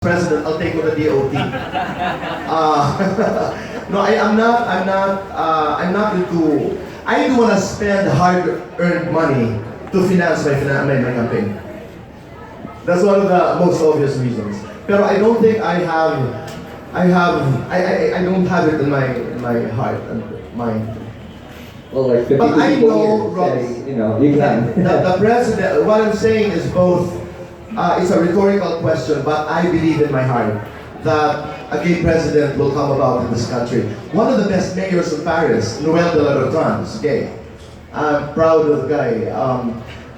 President, I'll take with the DOT. No, I'm not into. I do want to spend hard-earned money to finance my campaign. That's one of the most obvious reasons. Pero I don't think I don't have it in my heart and mind. Well, like 50 But I people know, here Ross, saying, you can. the president. What I'm saying is both. It's a rhetorical question, but I believe in my heart that a gay president will come about in this country. One of the best mayors of Paris, Noel de la Rotan, is gay. I'm proud of the guy.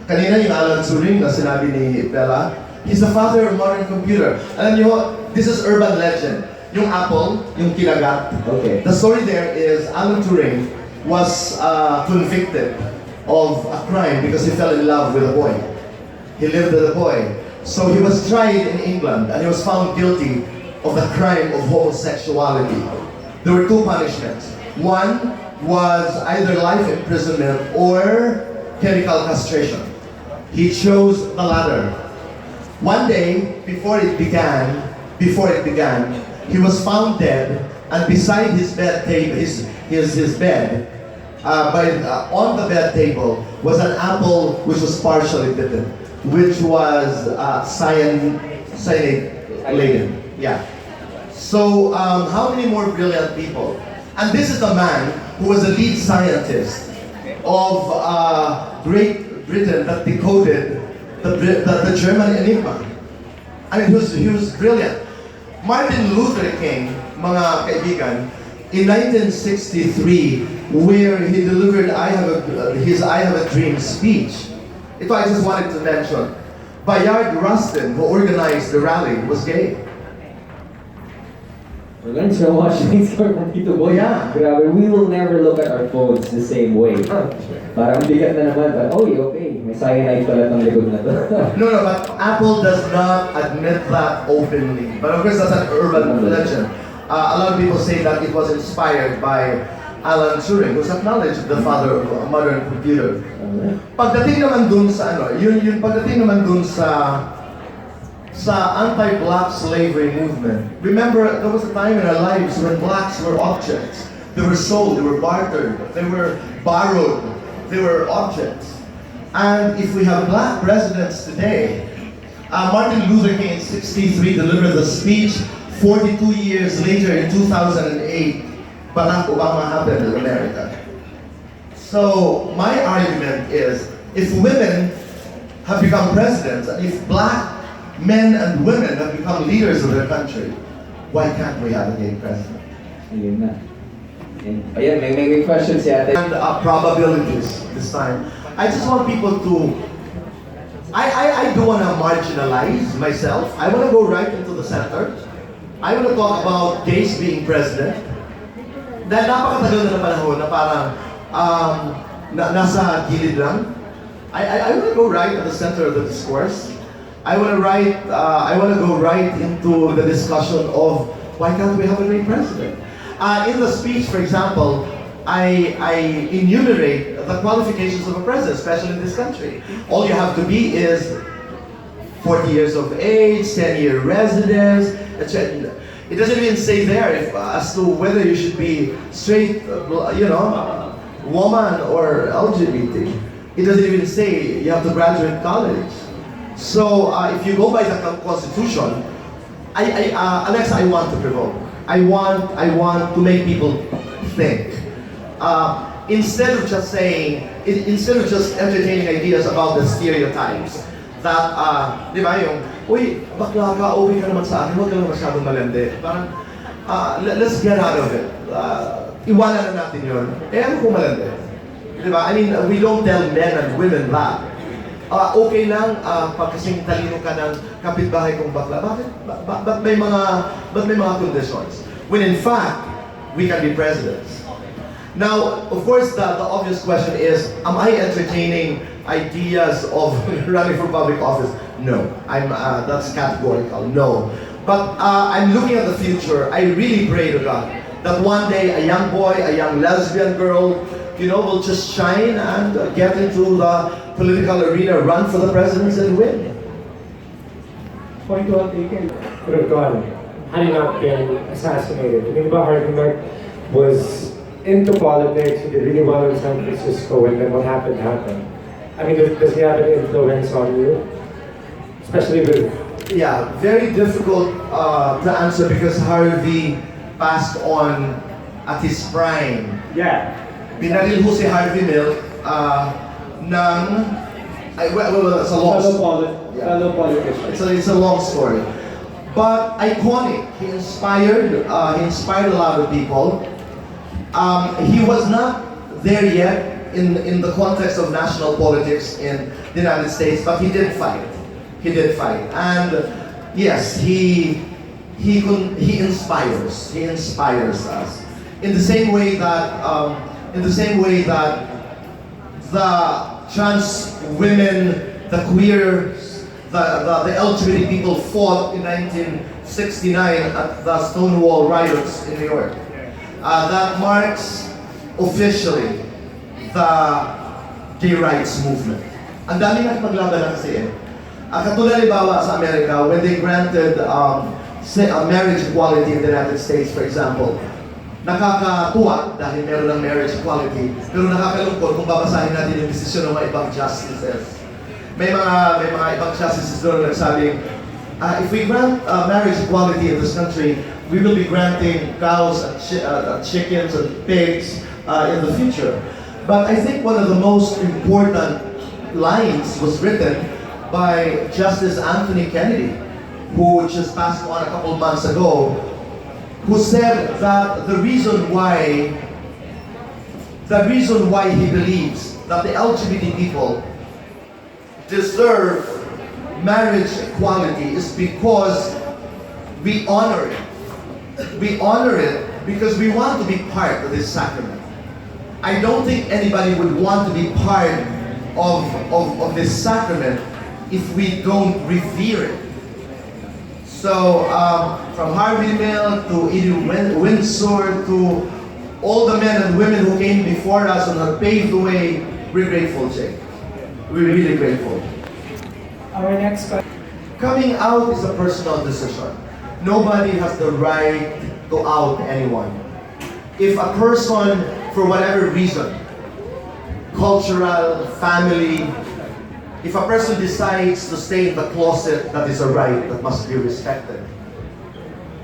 Kanina yung Alan Turing na sinabi ni Bella, he's the father of modern computer. Alam niyo, this is urban legend. Yung Apple, yung kinagat. Okay. The story there is Alan Turing was convicted of a crime because he fell in love with a boy. He lived with a boy. So he was tried in England and he was found guilty of the crime of homosexuality. There were two punishments. One was either life imprisonment or chemical castration. He chose the latter. One day, before it began, he was found dead, and beside his bed table, his bed, on the bed table was an apple which was partially bitten, which was cyanide laden. Yeah. So how many more brilliant people? And this is the man who was the lead scientist of Great Britain that decoded the German enigma. I mean, he was brilliant. Martin Luther King, mga kaibigan, in 1963, where he delivered his I Have a Dream speech. Ito I just wanted to mention. Bayard Rustin, who organized the rally, was gay. We're learning so much things from Tito Boy. Yeah. Grabe, we will never look at our phones the same way. Parang bigat na naman, but okay, may cyanide pala tong likod na to. No, but Apple does not admit that openly. But of course, that's an urban legend. A lot of people say that it was inspired by Alan Turing, who's acknowledged the father of modern computer. Pagdating naman dun sa pagdating naman dun sa anti-black slavery movement. Remember, there was a time in our lives when blacks were objects. They were sold, they were bartered, they were borrowed, they were objects. And if we have black presidents today, Martin Luther King in 1963 delivered the speech. 42 years later, in 2008, Barack Obama happened in America. So my argument is, if women have become presidents, and if black men and women have become leaders of their country, why can't we have a gay president? Yun na. Ayan, may questions yata. And probabilities this time. I just want people to, I do want to marginalize myself. I want to go right into the center. I want to talk about gays being president. Dahil napakatagal na panahon na parang nasa gilid lang. I want to go right at the center of the discourse. I want to go right into the discussion of why can't we have a great president? In the speech, for example, I enumerate the qualifications of a president, especially in this country. All you have to be is 40 years of age, 10-year residence, etc. It doesn't even say there as to whether you should be straight, woman or LGBT. It doesn't even say you have to graduate college. So if you go by the Constitution, Alexa, I want to provoke. I want to make people think. Instead of just entertaining ideas about the stereotypes that, di ba, yung, uy, bakla ka, okay ka naman sa akin, huwag ka lang masyadong malandi. Parang, let's get out of it. Iwanan na natin yun. Ano kung malandi? Di ba? I mean, we don't tell men and women that. Okay lang, pag kasing talino ka ng kapitbahay kong bakla, ba't may mga conditions? When in fact, we can be presidents. Now, of course, the obvious question is, am I entertaining ideas of running for public office? No, that's categorical, no. But I'm looking at the future. I really pray to God that one day a young boy, a young lesbian girl, will just shine and get into the political arena, run for the presidency and win. Point well taken. Could have gone had he not been assassinated. I mean, Harvey Milk was into politics. He did really well in San Francisco, and then what happened happened. I mean, does he have an influence on you? Especially with... Yeah, very difficult to answer because Harvey passed on at his prime. Yeah. Binaril ho si Harvey Milk ng... well, it's a long story. Fellow politician. It's a long story. But iconic. He inspired a lot of people. He was not there yet in the context of national politics in the United States, but he did fight. He did fight. And yes, he inspires. He inspires us. In the same way that the trans women, the queers, the LGBT people fought in 1969 at the Stonewall riots in New York. That marks officially the gay rights movement. Ang dami nakipaglaban na kasi katulad halimbawa sa Amerika, when they granted marriage equality in the United States, for example, nakakatuwa dahil meron ng marriage equality, pero nakakalungkot kung babasahin natin yung desisyon ng mga ibang justices. May mga ibang justices doon na nagsabing, if we grant marriage equality in this country, we will be granting cows and chickens and pigs in the future. But I think one of the most important lines was written by Justice Anthony Kennedy, who just passed on a couple months ago, who said that the reason why he believes that the LGBT people deserve marriage equality is because we honor it. We honor it because we want to be part of this sacrament. I don't think anybody would want to be part of this sacrament if we don't revere it. So, from Harvey Milk to Edie Windsor to all the men and women who came before us and have paved the way, we're grateful, Jake. We're really grateful. Our next question. Coming out is a personal decision. Nobody has the right to out anyone. If a person, for whatever reason, cultural, family, if a person decides to stay in the closet, that is a right that must be respected.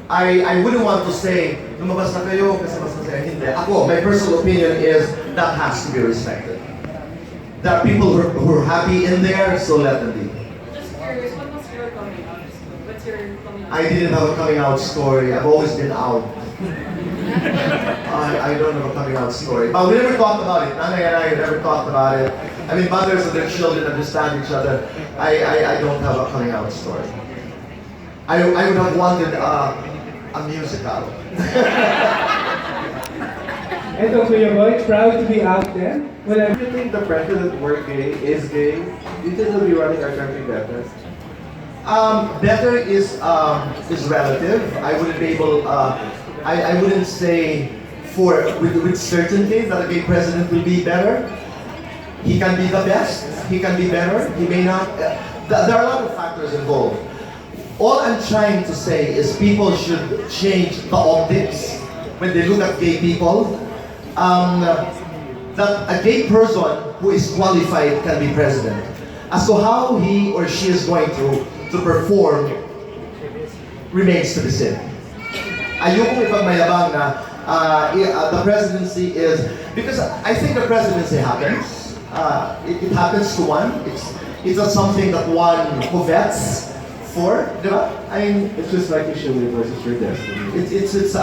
I wouldn't want to say, lumabas na kayo kasi mas masaya. Hindi. Ako, my personal opinion is that has to be respected. There are people who are happy in there, so let them be. Just curious, what was your coming out story? What's your coming out? I didn't have a coming out story. I've always been out. I don't have a coming out story. But we never talked about it. Nanay and I never talked about it. I mean, mothers and their children understand each other. I don't have a coming out story. I would have wanted a musical. Ito, Kuya Boy, proud to be out there. Well, Do you think the president were gay, is gay? Do you think he'll be running our country better? Better is relative. I wouldn't be able. I wouldn't say with certainty that a gay president will be better. He can be the best. He can be better. He may not. There are a lot of factors involved. All I'm trying to say is people should change the optics when they look at gay people. That a gay person who is qualified can be president. As to how he or she is going to perform remains to be seen. Ayokong ipagmayabang na the presidency is, because I think the presidency happens. It happens to one. It's not something that one covets for, di ba? I mean, It's just like your universe is your destiny. it's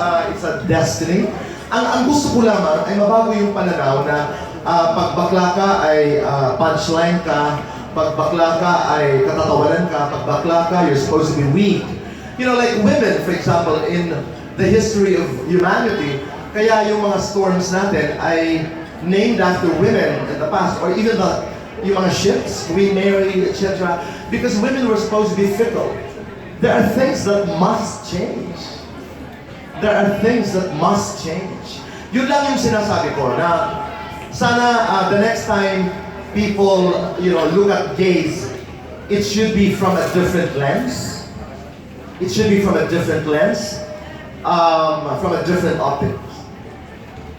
a destiny. Ang gusto ko lamang ay mabago yung pananaw na pag bakla ka ay punchline ka, pag bakla ka ay katatawanan ka, pag bakla ka you're supposed to be weak. You know, like women, for example, in the history of humanity, kaya yung mga storms natin ay named after women in the past, or even yung mga ships, Queen Mary, etc. Because women were supposed to be fickle. There are things that must change. There are things that must change. Yun lang yung sinasabi ko na sana the next time people look at gays, it should be from a different lens. it should be from a different lens, from a different optics.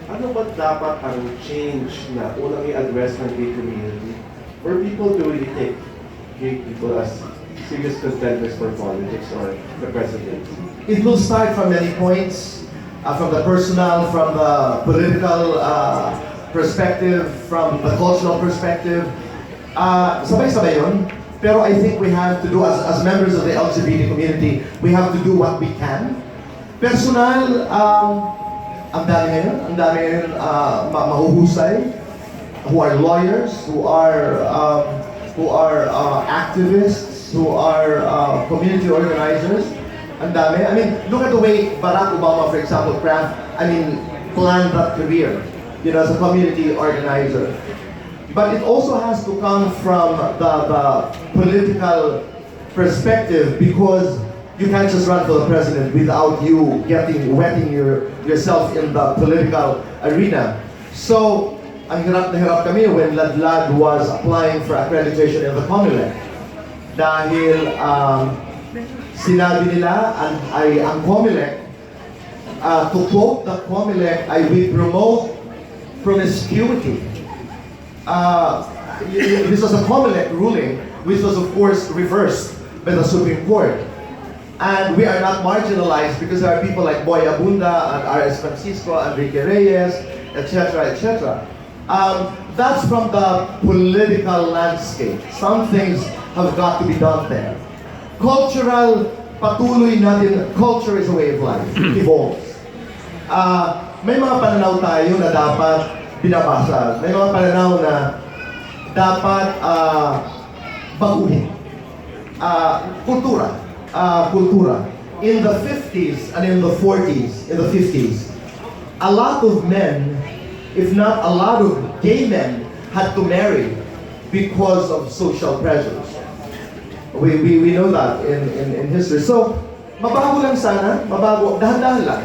Ano ba dapat ang change na unang i-address ng gay community for people to really take gay people as serious contenders for politics or the presidency? It will start from many points, from the personal, from the political perspective, from the cultural perspective. Sabay-sabay yun. Pero I think we have to do, as members of the LGBT community, we have to do what we can. Personal, ang dami ngayon mahuhusay, who are lawyers, who are activists, who are community organizers. Ang dami. I mean, look at the way Barack Obama, for example, planned that career, as a community organizer. But it also has to come from the political perspective, because you can't just run for the president without you wetting yourself in the political arena. So, ang hirap na hirap kami when Ladlad was applying for accreditation in the COMELEC. Dahil sinabi nila ang COMELEC, to quote the COMELEC, we promote promiscuity. This was a COMELEC ruling, which was of course reversed by the Supreme Court. And we are not marginalized because there are people like Boy Abunda and R.S. Francisco, Enrique Reyes, etc., etc. That's from the political landscape. Some things have got to be done there. Cultural, patuloy natin, culture is a way of life. It evolves. May mga pananaw tayo na dapat binabasa. May mga pananaw na dapat baguhin. Kultura. In the 50s and in the 40s, in the 50s, a lot of men, if not a lot of gay men, had to marry because of social pressures. We know that in history. So, mabago lang sana, dahan-dahan lang.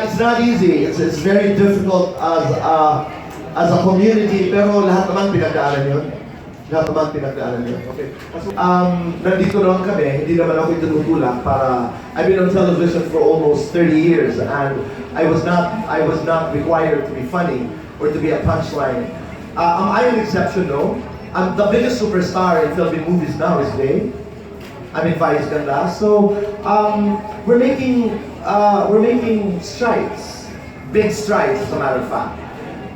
It's not easy. It's very difficult as a community, pero lahat naman pinagdaanan yun. Okay. Nandito naman kami, hindi naman ako itinutulak para, I've been on television for almost 30 years and I was not required to be funny or to be a punchline. Am I an exception? No. The biggest superstar in film and movies now is gay. I mean, Vice Ganda. So, we're making strides. Big strides, as a matter of fact.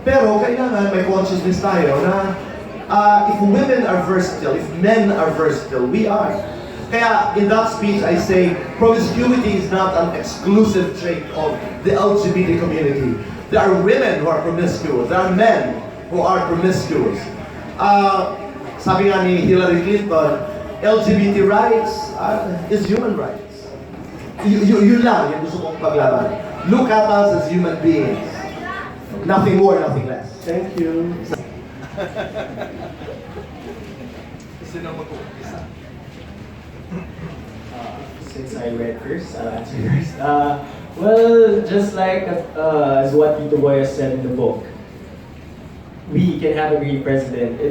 Pero kailangan may consciousness tayo na if women are versatile, if men are versatile, we are. Kaya in that speech I say, promiscuity is not an exclusive trait of the LGBT community. There are women who are promiscuous. There are men who are promiscuous. Sabi nga ni Hillary Clinton, LGBT rights is human rights. Yun lang yung gusto kong paglaban. Look at us as human beings. Nothing more, nothing less. Thank you. Since I read first, I'll answer first. Well, just like as what Tito Boy has said in the book, we can have a great president. You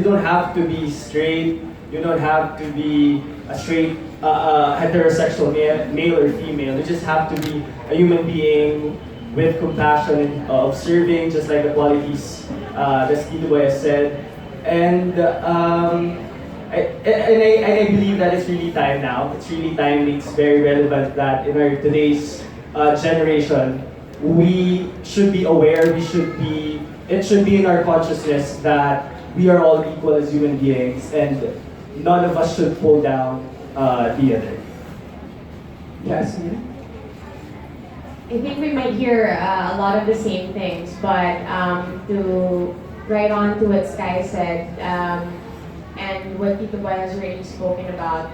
don't have to be straight. You don't have to be a straight heterosexual male or female. You just have to be a human being with compassion, observing, just like the qualities that Tito Boy has said. And I believe that it's really time now. It's really timely. It's very relevant that in our today's generation, we should be aware. It should be in our consciousness that we are all equal as human beings, and none of us should pull down the other. Jasmine? I think we might hear a lot of the same things, but to right on to what Sky said, and what Tito Boy has already spoken about,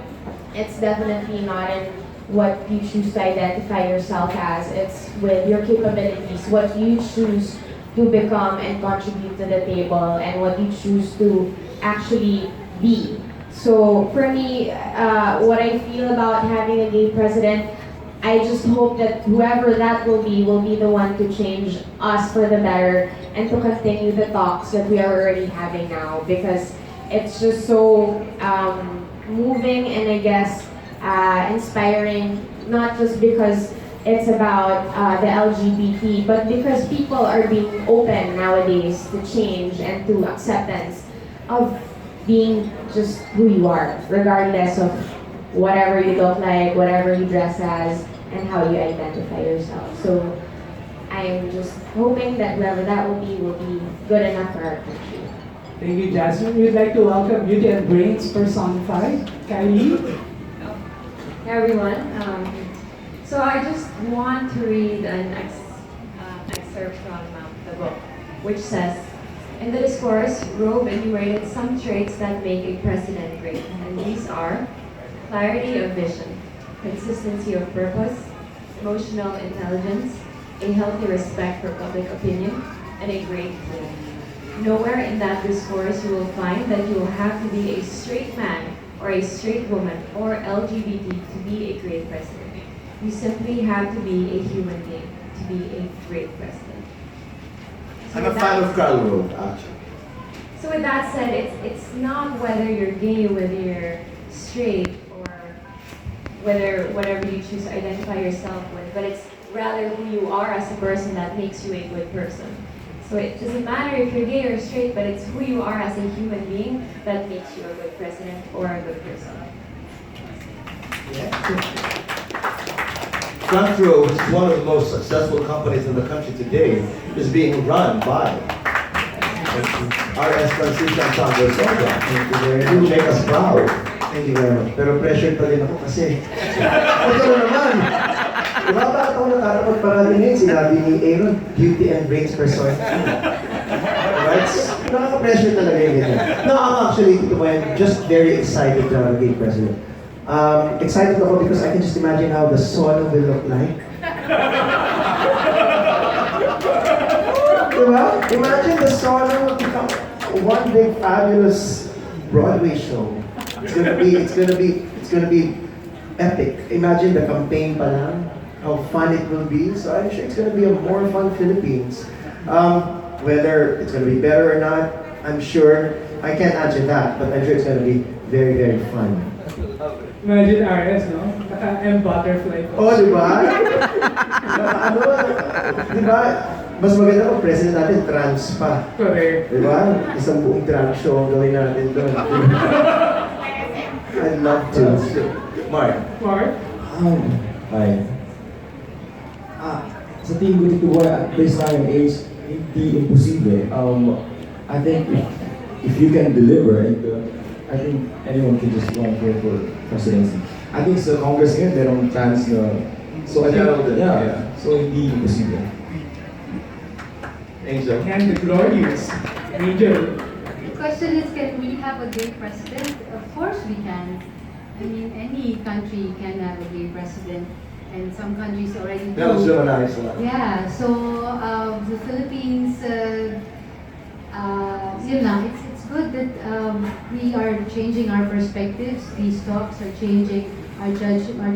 it's definitely not in what you choose to identify yourself as. It's with your capabilities, what you choose to become and contribute to the table, and what you choose to actually be. So for me, what I feel about having a gay president, I just hope that whoever that will be the one to change us for the better and to continue the talks that we are already having now, because it's just so moving and I guess inspiring, not just because it's about the LGBT, but because people are being open nowadays to change and to acceptance of being just who you are, regardless of whatever you look like, whatever you dress as, and how you identify yourself. So I'm just hoping that whoever that will be good enough for our country. Thank you, Jasmine. We'd like to welcome Beauty and Brains personified, Kylie. Hey everyone. So I just want to read an excerpt from the book, which says, in the discourse, Rove enumerated some traits that make a president great, and these are clarity of vision, consistency of purpose, emotional intelligence, a healthy respect for public opinion, and a great will. Nowhere in that discourse you will find that you will have to be a straight man or a straight woman or LGBT to be a great president. You simply have to be a human being to be a great president. So I'm a fan of Karl Rove, actually. So with that said, it's not whether you're gay, whether you're straight, or whatever you choose to identify yourself with, but it's rather who you are as a person that makes you a good person. So it doesn't matter if you're gay or straight, but it's who you are as a human being that makes you a good president or a good person. Front Row is one of the most successful companies in the country today, is being run by R.S. Francisco and Sandro Soga. You make us proud. Thank you very much. Pero pressured pa din ako kasi. Ito na naman. Diba bakit ako nakarapat parati ngayon? Sinabi ni Aaron, beauty and brains person. Right? Nakaka-pressure talaga yung ganyan. No, I'm actually, just very excited to have a gay president. Excited ako because I can just imagine how the sauna will look like. Diba? Imagine the sauna will become one big fabulous Broadway show. It's gonna be epic. Imagine the campaign pa lang, how fun it will be. So I'm sure it's gonna be a more fun Philippines. Whether it's gonna be better or not, I'm sure I can't answer that, but I'm sure it's gonna be very, very fun. Imagine RS, no? M butterfly. Oh, di ba? Ano, di ba? Mas maganda kung president natin trans pa. Correct. Di ba? Isang buong trans show gawin natin doon. I'd love to. Mark. Mark? Hi. Sa tingin ko dito at this time age, hindi imposible. I think if you can deliver, I think anyone can just run for presidency. I think sa Congress ngayon, merong chance na, so I think, yeah, so hindi imposible. Angel. And the glorious Angel. The question is, can we have a gay president? Of course we can. I mean, any country can have a gay president, and some countries already do. Yeah, so the Philippines, yun lang, it's good that we are changing our perspectives. These talks are changing are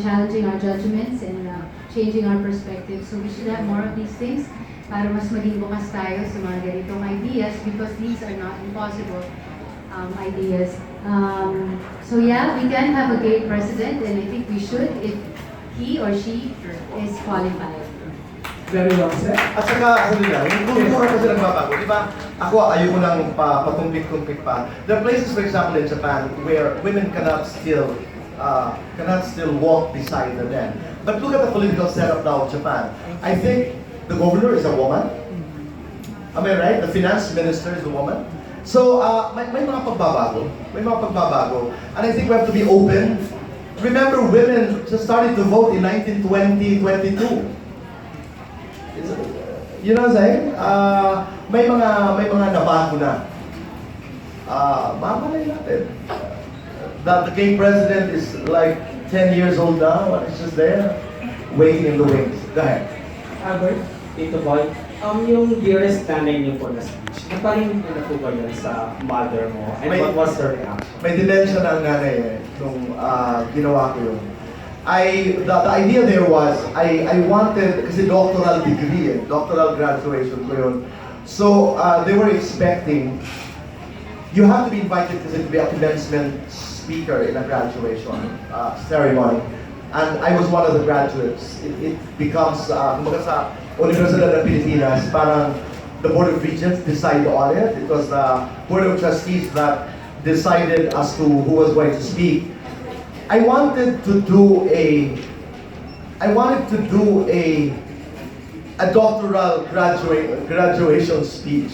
challenging our judgments and changing our perspectives. So we should have more of these things para mas maging bukas tayo sa mga ganitong ideas, because these are not impossible ideas. So yeah, we can have a gay president, and I think we should if he or she is qualified. Very well said. At saka, sabi lang, yung kultura kasi nagbabago, di ba? Ako, ayoko nang patumpik-tumpik pa. There are places, for example, in Japan, where women cannot still walk beside the men. But look at the political setup now of Japan. I think the governor is a woman. Am I right? The finance minister is a woman. So, may mga pagbabago. May mga pagbabago. And I think we have to be open. Remember, women just started to vote in 1920, 22. You know what I'm saying? May mga nabago na. Mamalay natin. That the gay president is like 10 years old now, and it's just there, waiting in the wings. Go ahead. Albert, Tito Boy, yung dearest nanay niyo po na speech, naparin niyo na po ba yun sa mother mo? And what was her reaction? May dementia ng nanay nung ginawa ko yun. The idea there was, I wanted, kasi doctoral degree, doctoral graduation ko yun. So, they were expecting, you have to be invited kasi to be a commencement speaker in a graduation ceremony. And I was one of the graduates. It becomes, kumbaga sa Universidad ng Pilipinas, parang the Board of Regents decide on it. It was the Board of Trustees that decided as to who was going to speak. I wanted to do a doctoral graduation speech.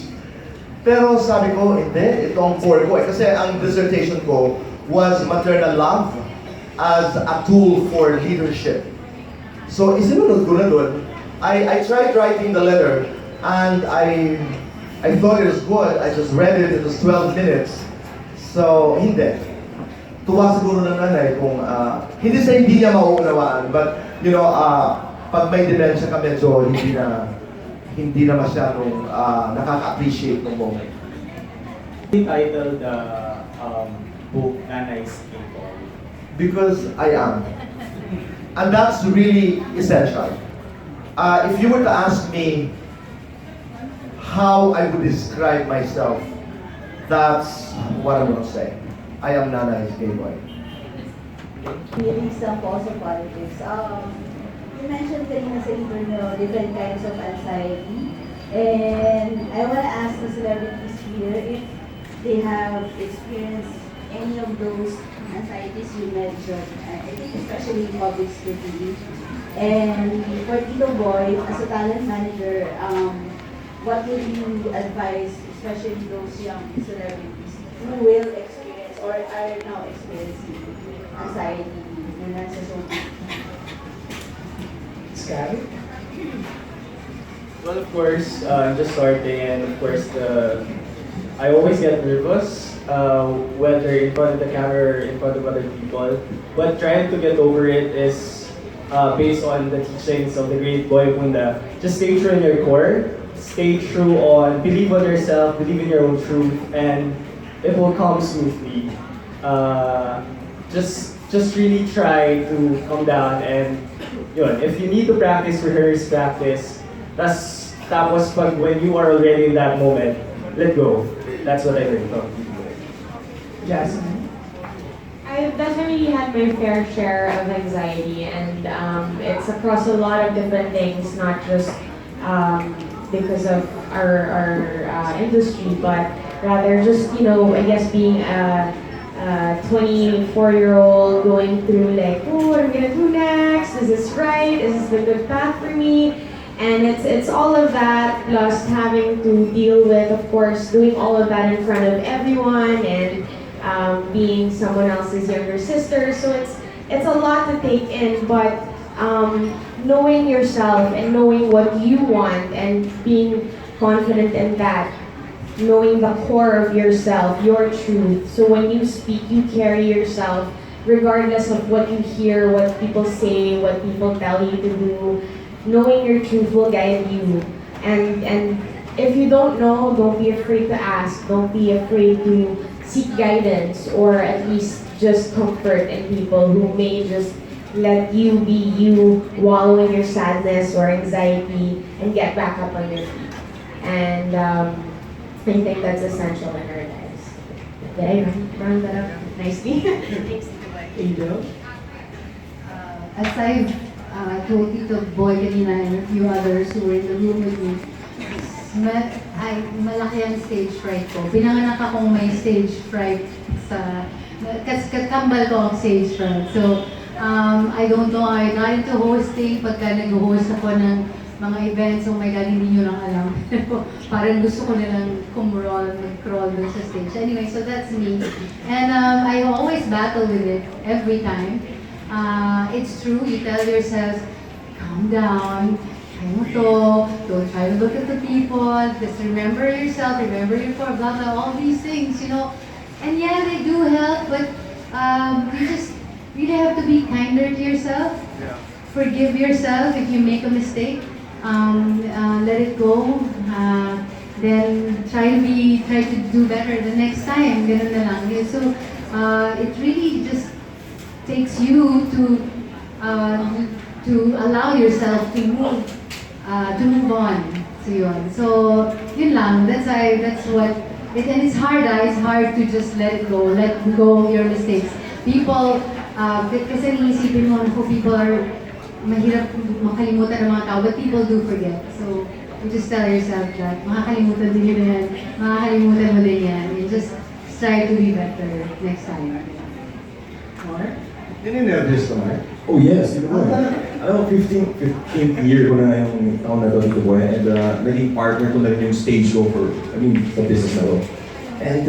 Pero sabi ko, hindi, itong core ko. Kasi ang dissertation ko was maternal love as a tool for leadership. So, isinunod ko na dun. I tried writing the letter and I thought it was good. I just read it. It was 12 minutes. So, hindi. Tuwa siguro ng nanay kung hindi sa hindi niya mauunawaan, but you know, pag may dementia ka medyo hindi na masyadong nakaka-appreciate ng moment. Titled the book Nanay's Table. Because I am. And that's really essential. If you were to ask me how I would describe myself, that's what I'm going to say. I am Nanay's Playboy. Feeling some also politics. You mentioned kanina sa intro different kinds of anxiety. And I want to ask the celebrities here if they have experienced any of those anxieties you mentioned. I think especially in public speaking. And for Tito Boy, as a talent manager, what would you advise, especially those young celebrities who will experience or are now experiencing anxiety and anxiety? Scary? Well, of course, just starting, and of course, I always get nervous, whether in front of the camera or in front of other people. But trying to get over it is based on the teachings of the great boy Abunda. Just stay true in your core, stay true on, believe on yourself, believe in your own truth, and it will come smoothly. Just really try to calm down, and yun, if you need to practice, rehearse, practice. Tapos pag when you are already in that moment, let go. That's what I learned from people. Jasmine? I've definitely had my fair share of anxiety, and it's across a lot of different things, not just because of our industry, but rather just, I guess being a 24-year-old going through like, oh, what am I gonna do next? Is this right? Is this the good path for me? And it's all of that, plus having to deal with, of course, doing all of that in front of everyone, and being someone else's younger sister. So it's a lot to take in, but knowing yourself and knowing what you want and being confident in that, knowing the core of yourself, your truth. So when you speak, you carry yourself regardless of what you hear, what people say, what people tell you to do. Knowing your truth will guide you. And if you don't know, don't be afraid to ask. Don't be afraid to seek guidance, or at least just comfort in people who may just let you be you, wallow in your sadness or anxiety, and get back up on your feet. And I think that's essential in our lives. Did I round that up nicely? Thanks, Angel? As I've told Tito Boy kanina and a few others who were in the room with me, malaki ang stage fright ko. Pinanganak akong may stage fright kambal ko ang stage fright. So, I don't know, I'm not into hosting. Pagka nag-host ako ng mga events, oh my God, hindi nyo lang alam. Parang gusto ko nilang mag-crawl dun sa stage. Anyway, so that's me. And I always battle with it every time. It's true, you tell yourself, calm down, don't try to look at the people, just remember yourself, remember your core, blah, blah, all these things, And yeah, they do help, but you just really have to be kinder to yourself. Yeah. Forgive yourself if you make a mistake. Let it go. Then try to do better the next time. Ganun na lang. So it really just takes you to allow yourself to move on. So yun lang. That's what. And it's hard to just let go of your mistakes. People, kasi iisipin mo, ako, people are mahirap makalimutan ng mga tao, but people do forget. So, you just tell yourself that makakalimutan din nila yan, makakalimutan mo din yan. You just try to be better next time. Mark? Nininervous ka, Mark? Oh yes, yun po. Alam mo, 15th year ko na ngayong taon na to dito boy, and naging partner ko na rin yung stage show for, sa business na to. And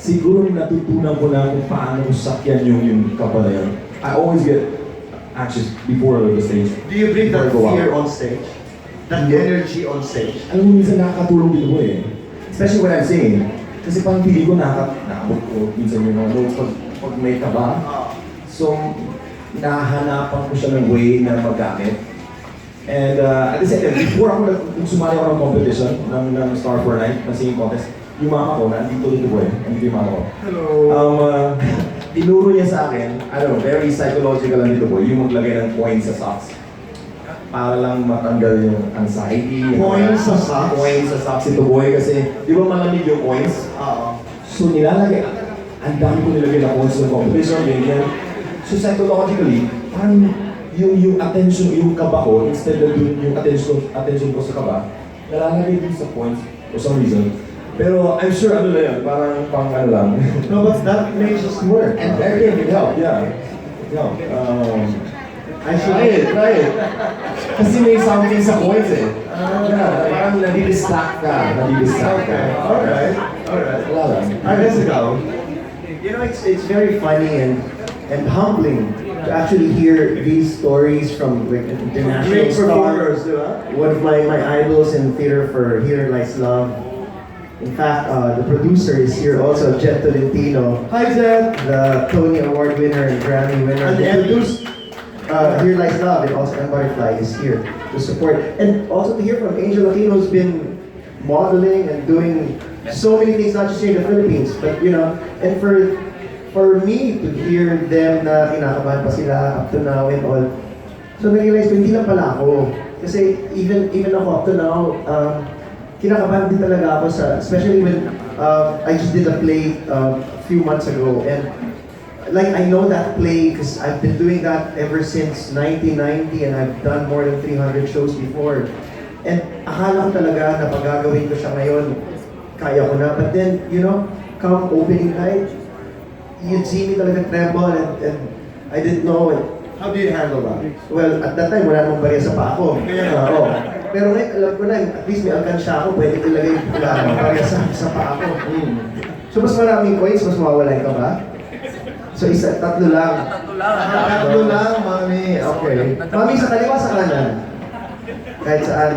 siguro natutunan ko na kung paano sakyan yung kapa na yun. I always get anxious before the stage. Do you bring that fear on stage? That energy on stage? Alam mo, minsan nakakatulong dito boy eh. Especially when I'm singing. Kasi parang pili ko nakakabot ko minsan yung mga notes pag may kaba. So, nahahanapan ko siya ng way na magamit. And at the same time, before nung sumali ako ng competition, ng Star for Night, na singing contest, yung mama ko, nandito dito boy, nandito yung mama ko. Hello! Tinuro niya sa akin, very psychological lang dito boy, yung maglagay ng coins sa socks. Para lang matanggal yung anxiety. Coins sa socks? Coins sa socks ito boy, kasi di ba malamig yung coins? So nilalagay, ang dami ko nilagay na coins ng competition, ganyan. So psychologically, parang yung attention, yung kaba ko, instead of yung attention ko sa kaba, nalalagay din sa points for some reason. Pero I'm sure ano lang yan, parang pang ano lang. No, but that makes us work. And everything can help, yeah. Yeah. I should try it. Kasi may something sa points eh. Yeah, parang nadi-distract ka. Alright. Wala lang. Let's go. You know, it's very funny and humbling to actually hear these stories from like international Great stars. performers, di ba? One of my idols in theater for Here Lies Love. In fact, the producer is here also, Jet Tolentino. Hi, Jet. The Tony Award winner and Grammy winner. And Who Emmy. produced Here Lies Love and also M Butterfly is here to support. And also to hear from Angel Aquino, who's been modeling and doing so many things, not just here in the Philippines, but you know, and for me to hear them na kinakabahan pa sila up to now and all. So na-realize ko, hindi lang pala ako. Kasi even ako up to now, kinakabahan din talaga ako especially when I just did a play a few months ago, and like I know that play because I've been doing that ever since 1990 and I've done more than 300 shows before. And akala ko talaga na pag gagawin ko siya ngayon, kaya ko na. But then, you know, come opening night, you'd see me talaga tremble and I didn't know it. How do you handle that? Well, at that time, wala namang barya sa paa ko. Oo. Pero ngayon, alam ko na, at least may alkansya ako, pwede ilagay yung barya sa paa ko. So, mas maraming coins, mas mawawala ka ba? So, tatlo lang. Tatlo lang, mami. Okay. Mami, sa kaliwa, sa kanan. Kahit saan.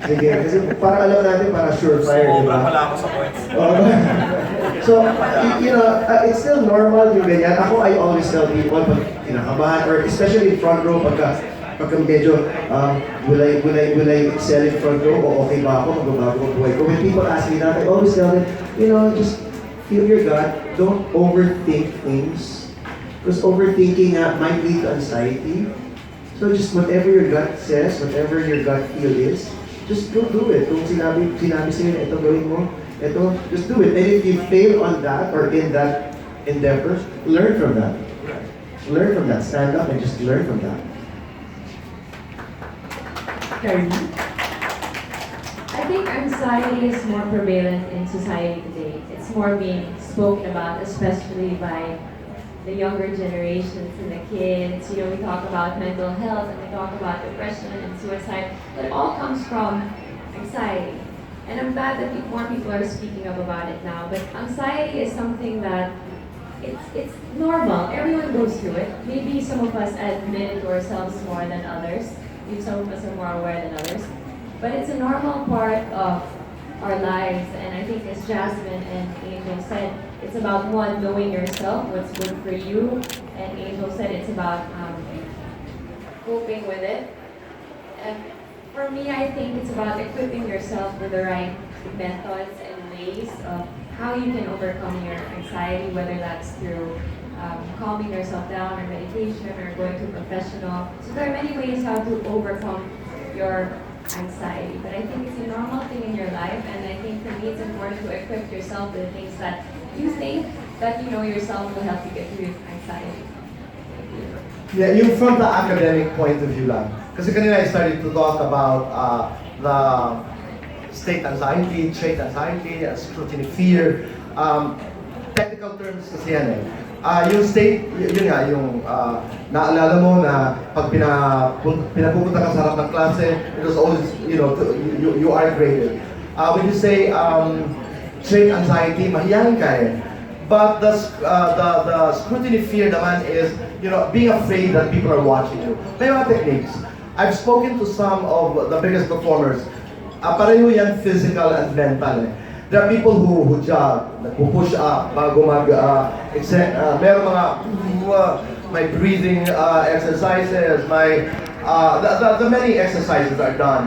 Sige, kasi para alam natin, para surefire, di ba? Wala ako sa points. So, you know, it's still normal yung ganyan. Ako, I always tell people, pag kinakabahan, or especially in front row, pagka medyo, will I excel in front row, o okay ba ako, magbabago ang buhay ko. When people ask me that, I always tell them, you know, just feel your gut, don't overthink things. Because overthinking might lead to anxiety. So just whatever your gut says, whatever your gut feel is, just go do it. Kung sinabi sa'yo na ito gawin mo, ito, just do it. And if you fail on that or in that endeavor, learn from that. Learn from that. Stand up and just learn from that. I think anxiety is more prevalent in society today. It's more being spoken about, especially by the younger generations and the kids. You know, we talk about mental health and we talk about depression and suicide. It all comes from anxiety. And I'm glad that more people are speaking up about it now. But anxiety is something that it's normal. Everyone goes through it. Maybe some of us admit it to ourselves more than others. Maybe some of us are more aware than others. But it's a normal part of our lives. And I think as Jasmine and Angel said, it's about one, knowing yourself, what's good for you. And Angel said it's about coping with it. And for me, I think it's about equipping yourself with the right methods and ways of how you can overcome your anxiety, whether that's through calming yourself down or meditation or going to a professional. So there are many ways how to overcome your anxiety. But I think it's a normal thing in your life, and I think for me it's important to equip yourself with the things that you think that you know yourself will help you get through anxiety. Yeah, yung from the academic point of view lang. Kasi kanina I started to talk about the state anxiety, trait anxiety, scrutiny fear. Technical terms kasi yan eh. Yung state, yun nga, yung naalala mo na pag pinapupunta ka sa harap ng klase, it was always, you know, you are graded. When you say trait anxiety, mahiyain ka eh. But the scrutiny fear naman is, you know, being afraid that people are watching you. May mga techniques. I've spoken to some of the biggest performers. Pareho yan physical and mental. There are people who jog, nagpo-push up bago meron mga may breathing exercises, may the many exercises are done.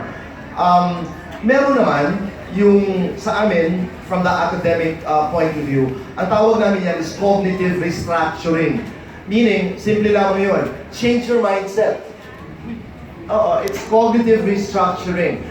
Meron naman yung sa amin, from the academic point of view, ang tawag namin yan is cognitive restructuring. Meaning, simple lang yun, change your mindset. It's cognitive restructuring.